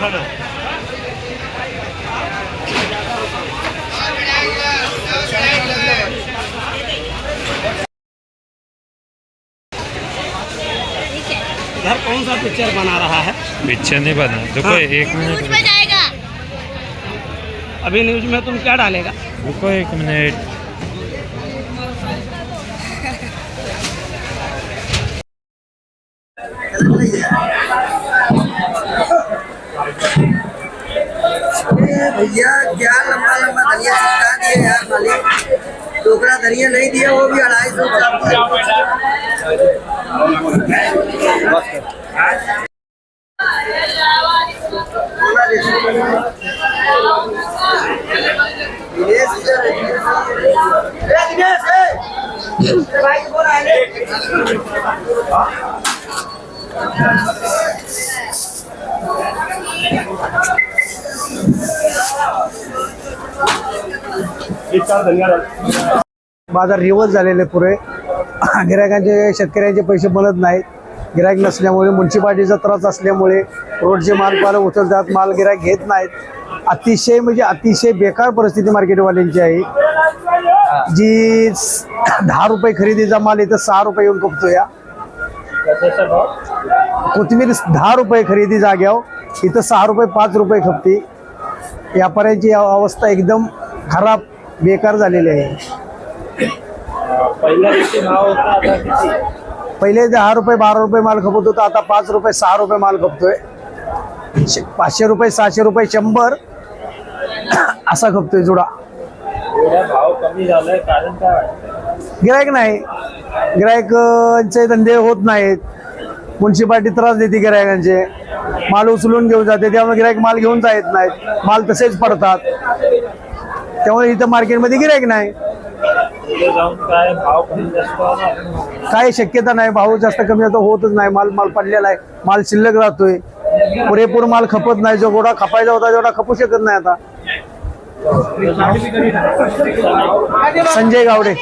इधर कौन सा पिक्चर बना रहा है? पिक्चर नहीं बना। देखो हाँ। 1 मिनट में जाएगा। अभी न्यूज में तुम क्या डालेगा? रुको 1 मिनट। भैया क्या लंबा लंबा धनिया चिपका दिए यार मालिक। टोकरा धनिया नहीं दिया, वो भी 250. बाजार रिवर्स झालेले पुरे. गिरायकांचे शेतकऱ्यांचे पैसे बनत नाहीत. गिरायक नसल्यामुळे, म्युन्सिपाल्टीचा त्रास असल्यामुळे रोडचे माल पाल उचलतात, माल गिरायक घेत नाहीत. अतिशय म्हणजे अतिशय बेकार परिस्थिती मार्केटवाल्यांची आहे. जी 10 रुपये खरेदीचा माल इथं 6 रुपये येऊन खपतो. या कोथिंबीर 10 रुपये खरेदी जाग्यावर इथं 6 रुपये 5 रुपये खपते. व्यापाऱ्यांची अवस्था एकदम खराब बेकार झालेली आहे. पहिले 10 रुपये 12 रुपये माल खपत होता, आता 5 रुपये 6 रुपये माल खपतोय. 500 रुपये 600 रुपये 100 असा खपतोय जुडा. भाव कमी झालाय कारण काय? गिरायक नाही, गिरायकांचे धंदे होत नाहीत. म्युन्सिपाल्टी त्रास देते गिरायकांचे, माल उचलून घेऊन जाते, त्यामुळे गिरायक माल घेऊन जात नाहीत, माल तसेच पडतात. त्यामुळे इथं मार्केटमध्ये गिरायक नाही. काय शक्यता नाही, भाव जास्त कमी होतो होतच नाही. माल पडलेला आहे, माल शिल्लक राहतोय, पुरेपूर माल खपत नाही. जो गोडा खपायचा होता जेवढा खपू शकत नाही. आता संजय गावडे.